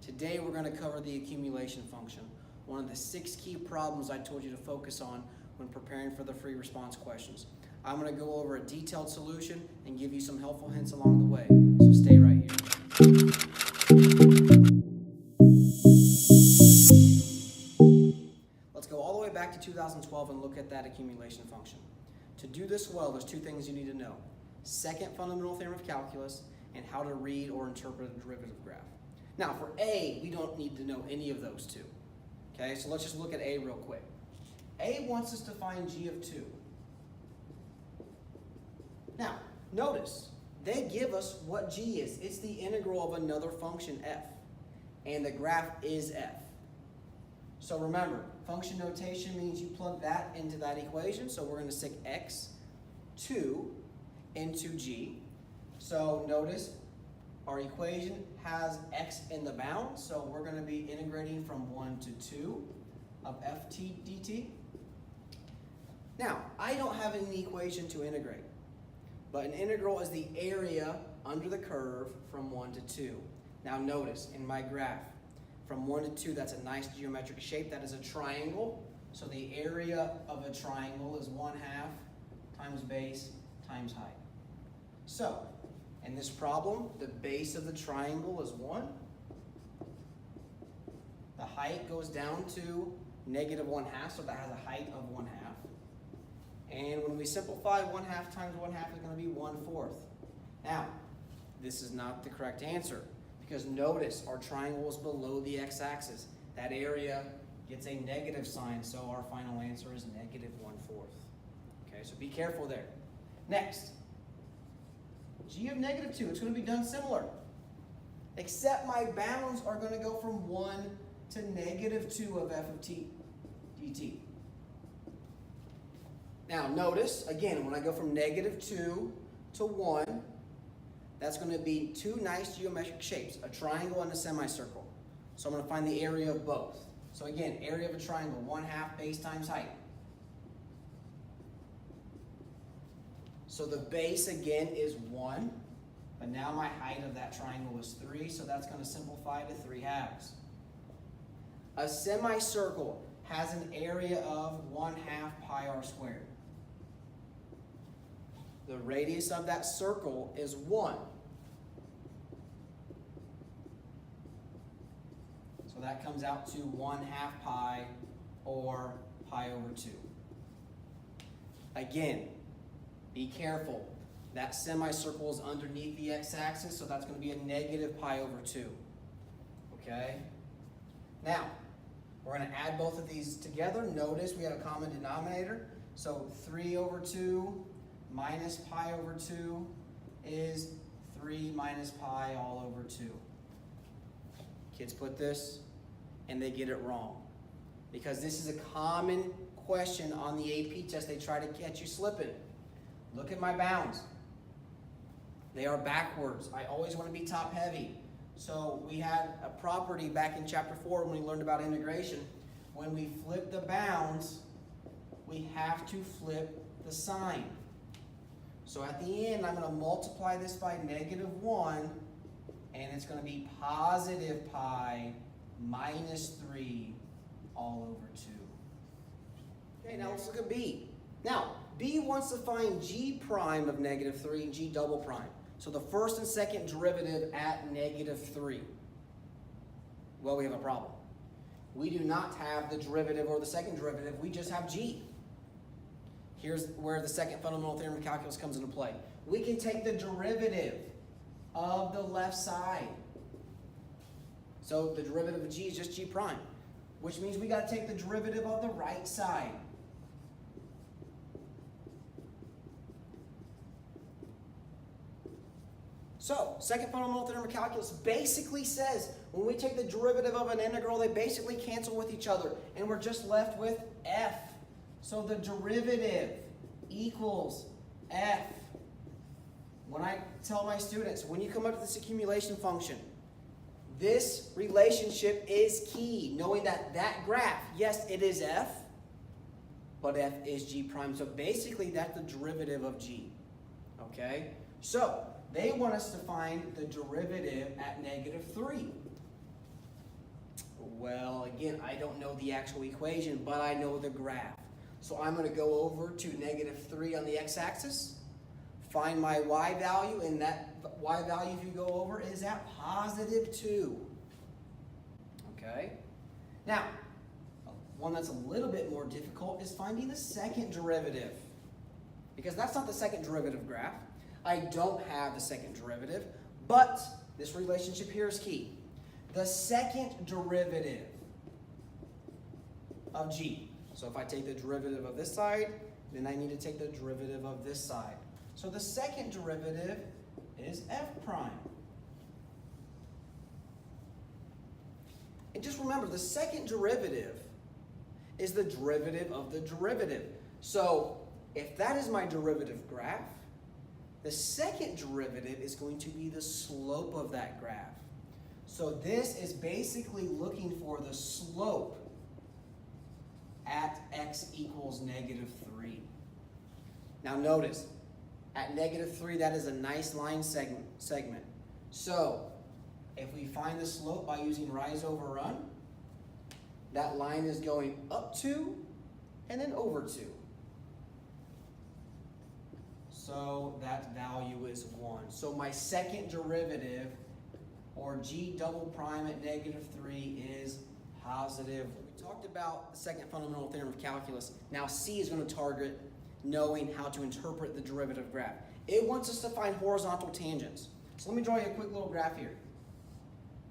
Today we're going to cover the accumulation function, one of the 6 key problems I told you to focus on when preparing for the free response questions. I'm going to go over a detailed solution and give you some helpful hints along the way, so stay right here. Let's go all the way back to 2012 and look at that accumulation function. To do this well, there's 2 things you need to know. Second fundamental theorem of calculus and how to read or interpret a derivative graph. Now for A, we don't need to know any of those 2. Okay, so let's just look at A real quick. A wants us to find g of 2. Now, notice, they give us what g is. It's the integral of another function f, and the graph is f. So remember, function notation means you plug that into that equation, so we're going to stick x2 into g. So notice, our equation has x in the bound, so we're going to be integrating from 1 to 2 of ft dt. Now, I don't have an equation to integrate, but an integral is the area under the curve from 1 to 2. Now notice, in my graph, from 1 to 2, that's a nice geometric shape. That is a triangle, so the area of a triangle is 1/2 times base times height. So, in this problem, the base of the triangle is 1. The height goes down to -1/2, so that has a height of 1/2. And when we simplify, 1/2 times 1/2 is going to be 1/4. Now, this is not the correct answer, because notice our triangle is below the x-axis. That area gets a negative sign, so our final answer is -1/4. Okay, so be careful there. Next, g of -2, it's going to be done similar, except my bounds are going to go from 1 to -2 of f of t dt. Now notice, again, when I go from -2 to 1, that's going to be 2 nice geometric shapes, a triangle and a semicircle. So I'm going to find the area of both. So again, area of a triangle, 1/2 base times height. So the base again is 1, but now my height of that triangle is 3, so that's going to simplify to 3/2. A semicircle has an area of 1/2 pi r squared. The radius of that circle is 1. So that comes out to 1/2 pi, or pi over 2. Again, be careful. That semicircle is underneath the x-axis, so that's going to be a -pi over 2. Okay? Now, we're going to add both of these together. Notice we have a common denominator. So 3 over 2 minus pi over 2 is 3 minus pi all over 2. Kids put this and they get it wrong, because this is a common question on the AP test. They try to catch you slipping. Look at my bounds. They are backwards. I always want to be top heavy. So we had a property back in chapter 4 when we learned about integration. When we flip the bounds, we have to flip the sign. So at the end, I'm going to multiply this by -1, and it's going to be positive pi minus 3 all over 2. Okay, now let's look at B. Now, B wants to find g prime of -3 and g double prime. So the first and second derivative at -3. Well, we have a problem. We do not have the derivative or the second derivative. We just have g. Here's where the second fundamental theorem of calculus comes into play. We can take the derivative of the left side. So the derivative of g is just g prime, which means we got to take the derivative of the right side. So, second fundamental theorem of calculus basically says when we take the derivative of an integral, they basically cancel with each other, and we're just left with f. So the derivative equals f. When I tell my students, when you come up to this accumulation function, this relationship is key, knowing that that graph, yes, it is f, but f is g prime. So basically, that's the derivative of g. Okay? So, they want us to find the derivative at -3. again, I don't know the actual equation, but I know the graph. So I'm going to go over to -3 on the x-axis, find my y value, and that y value, if you go over, is at +2. Okay? Now, one that's a little bit more difficult is finding the second derivative, because that's not the second derivative graph. I don't have the second derivative, but this relationship here is key. The second derivative of g. So if I take the derivative of this side, then I need to take the derivative of this side. So the second derivative is f prime. And just remember, the second derivative is the derivative of the derivative. So if that is my derivative graph, the second derivative is going to be the slope of that graph. So this is basically looking for the slope at x equals -3. Now notice, at -3, that is a nice line segment. So if we find the slope by using rise over run, that line is going up 2 and then over 2. So that value is 1. So my second derivative, or g double prime at -3, is positive. We talked about the second fundamental theorem of calculus. Now C is going to target knowing how to interpret the derivative graph. It wants us to find horizontal tangents. So let me draw you a quick little graph here.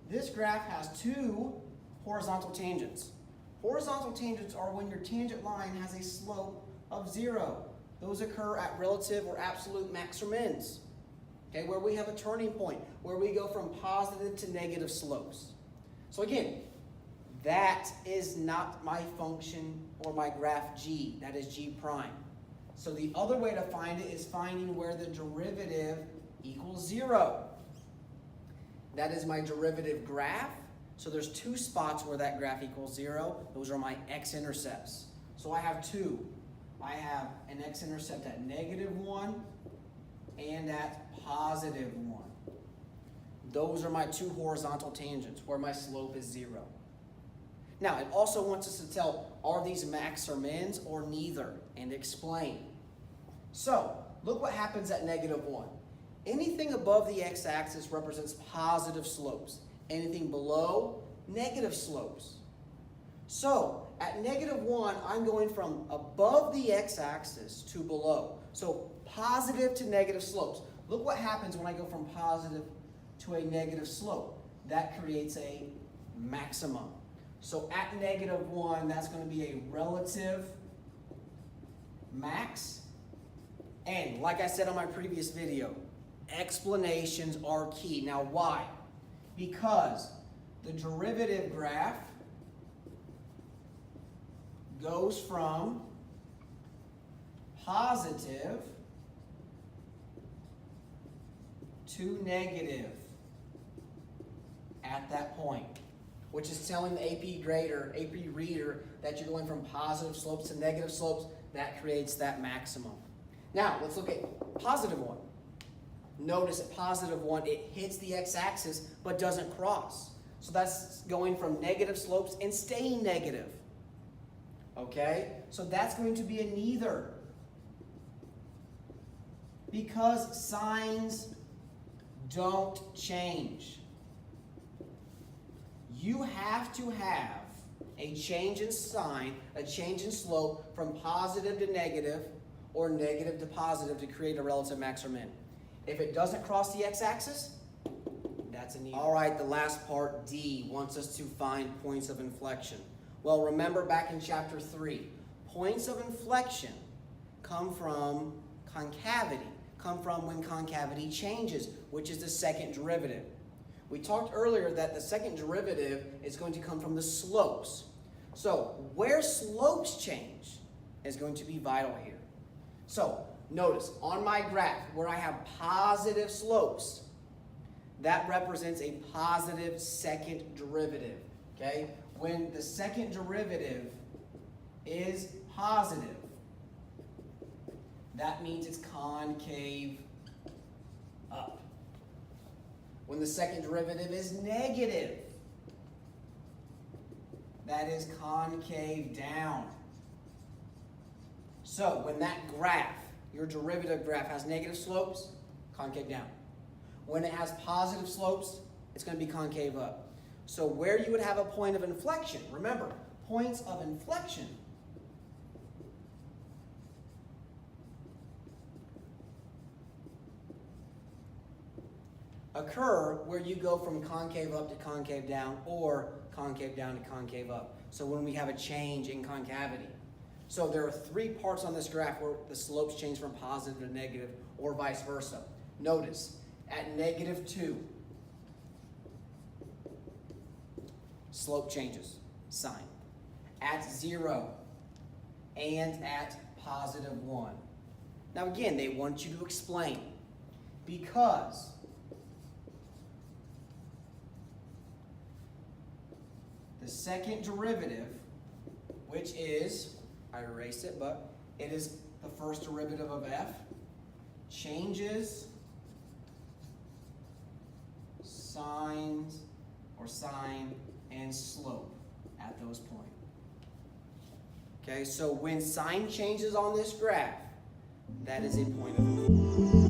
This graph has 2 horizontal tangents. Horizontal tangents are when your tangent line has a slope of 0. Those occur at relative or absolute max or mins. Okay, where we have a turning point, where we go from positive to negative slopes. So again, that is not my function or my graph g, that is g prime. So the other way to find it is finding where the derivative equals 0. That is my derivative graph. So there's 2 spots where that graph equals 0. Those are my x-intercepts. So I have 2. I have an x-intercept at -1 and at +1. Those are my 2 horizontal tangents where my slope is 0. Now, it also wants us to tell, are these max or mins or neither, and explain. So, look what happens at -1. Anything above the x-axis represents positive slopes. Anything below, negative slopes. So, at -1, I'm going from above the x-axis to below. So, positive to negative slopes. Look what happens when I go from positive to a negative slope. That creates a maximum. So, at -1, that's going to be a relative max. And, like I said on my previous video, explanations are key. Now, why? Because the derivative graph goes from positive to negative at that point, which is telling the AP reader that you're going from positive slopes to negative slopes. That creates that maximum. Now, let's look at +1. Notice at +1, it hits the x-axis but doesn't cross. So that's going from negative slopes and staying negative. Okay? So that's going to be a neither. Because signs don't change. You have to have a change in sign, a change in slope from positive to negative or negative to positive to create a relative max or min. If it doesn't cross the x-axis, that's a neither. All right, the last part, D, wants us to find points of inflection. Well, remember back in chapter 3, points of inflection come from concavity, come from when concavity changes, which is the second derivative. We talked earlier that the second derivative is going to come from the slopes. So where slopes change is going to be vital here. So notice on my graph where I have positive slopes, that represents a positive second derivative. Okay? When the second derivative is positive, that means it's concave up. When the second derivative is negative, that is concave down. So when that graph, your derivative graph, has negative slopes, concave down. When it has positive slopes, it's going to be concave up. So where you would have a point of inflection, remember, points of inflection occur where you go from concave up to concave down or concave down to concave up. So when we have a change in concavity. So there are 3 parts on this graph where the slopes change from positive to negative or vice versa. Notice, at -2, slope changes, sign. At 0 and at +1. Now again, they want you to explain because the second derivative, which is, I erased it, but it is the first derivative of f, changes signs or sign and slope at those points. Okay, so when sign changes on this graph, that is a point of